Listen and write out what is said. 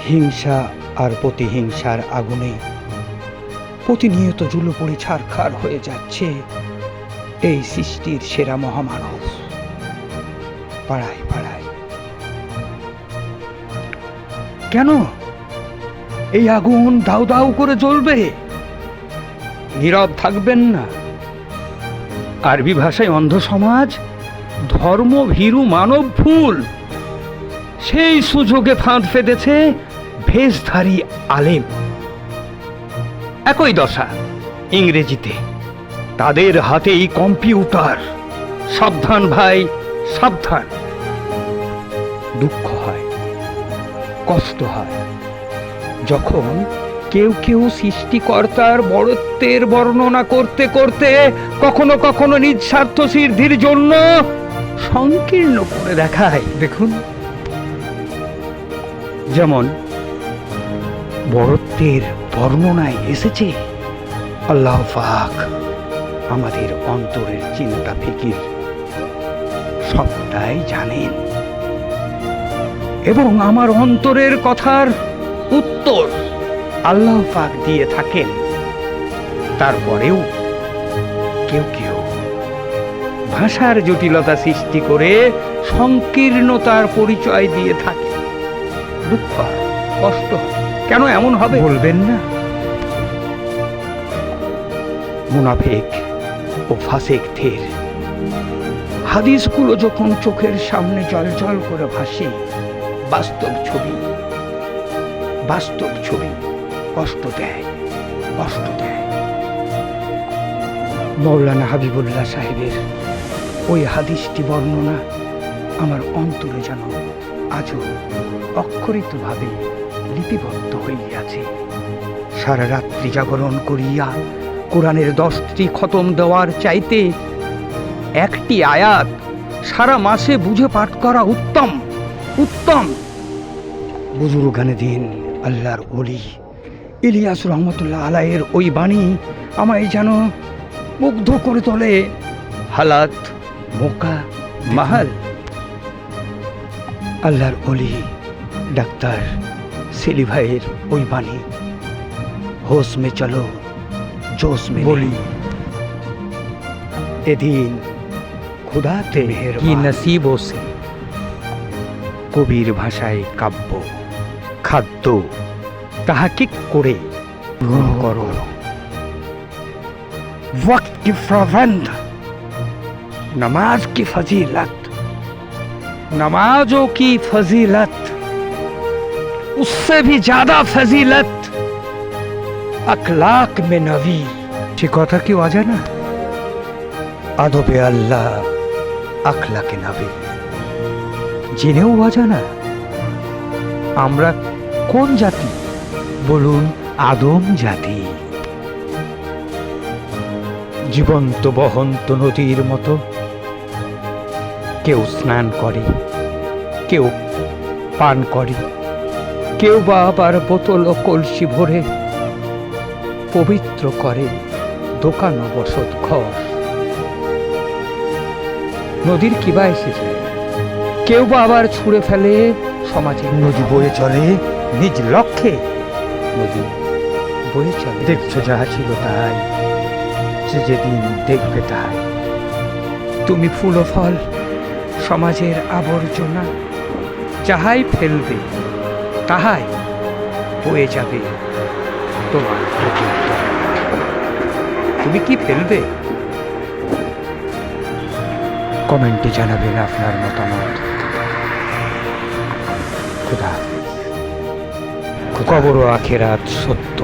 হিংসা আর প্রতিহিংসার আগুনে প্রতিনিয়ত জ্বলে পড়ে ছারখার হয়ে যাচ্ছে এই সৃষ্টির সেরা মহামানব। পাড়ায় পাড়ায় কেন এই আগুন দাউ দাউ করে জ্বলবে? নীরব থাকবেন না। আরবি ভাষায় অন্ধ সমাজ ধর্ম ভীরু মানব ফুল, সেই সুযোগে ফাঁদ ফেঁদেছে ভেষধারী আলেম। একই দশা ইংরেজিতে, তাদের হাতেই কম্পিউটার। সাবধান ভাই, সাবধান। দুঃখ হয়, কষ্ট হয় যখন কেউ কেউ সৃষ্টিকর্তার বড়ত্বের বর্ণনা করতে করতে কখনো কখনো নিজ স্বার্থ সিদ্ধির জন্য সংকীর্ণ করে দেখায়। দেখুন, যেমন বড়ত্বের বর্ণনায় এসেছে আল্লাহ পাক আমাদের অন্তরের চিন্তা ফিকির সবটাই জানেন, এবং আমার অন্তরের কথার উত্তর আল্লাহ পাক দিয়ে থাকেন। তারপরেও কেউ কেউ ভাষার জটিলতা সৃষ্টি করে সংকীর্ণতার পরিচয় দিয়ে থাকে। দুঃখ হয়, কষ্ট হয়। কেন এমন হবে বলবেন না? মুনাফিক ও ফাসিকদের হাদিসগুলো যখন চোখের সামনে জলজল করে ভাসে, বাস্তব ছবি কষ্ট দেয়, কষ্ট দেয়। মৌলানা হাবিবুল্লাহ সাহেবের ওই হাদিসটি বর্ণনা আমার অন্তরে যেন আজও অক্ষরিতভাবে লিপিবদ্ধ হইয়াছে। সারা রাত্রি জাগরণ করিয়া কোরআনের 10টি খতম দেওয়ার চাইতে একটি আয়াত সারা মাসে বুঝে পাঠ করা উত্তম। বুজুর্গানে দিন আল্লাহর ওলি ইলিয়াস রহমতুল্লাহ আলাইয়ের ওই বাণী আমায় যেন মুগ্ধ করে তোলে। হালাত মোকা মাহাল। আল্লাহর ওলি ডাক্তার সেলি ভাইয়ের ওই বাণী, হোশ মে চলো জোশ মে বলি। এদিন খুদাতে কি নসিবো সে। কবির ভাষায় কাব্য, খাদ্য তাহাকিক করে গ্রহণ করো। वक्त की प्रबंध, नमाज की फजीलत, नमाजों की फजीलत, उससे भी ज्यादा फजीलत अखलाक में नवी। সে কথা কি অজানা? আদবে আল্লাহ, আখলাকে নবী জেনেও অজানা। আমরা কোন জাতি বলুন? আদম জাতি। জীবন্ত বহন্ত নদীর মতো কেউ স্নান করে, কেউ পান করে, কেউ বা আবার বোতল ও কলসি ভরে পবিত্র করে দোকান ও বসত ঘর। নদীর কিবা এসেছে, কেউ বা আবার ছুঁড়ে ফেলে সমাজে। নদী বয়ে চলে নিজ লক্ষ্যে, নদী বয়ে চলে। দেখছো যাহা ছিল তাই, যেদিন দেখবে তাই। তুমি ফুল ও ফল সমাজের আবর্জনা যাহাই ফেলবে তাহাই বয়ে যাবে তোমার প্রত্যুত্তর। তুমি কি ফেলবে? কমেন্টে জানাবেন আপনার মতামত। খোদা, কবর ও আখিরাত সত্য।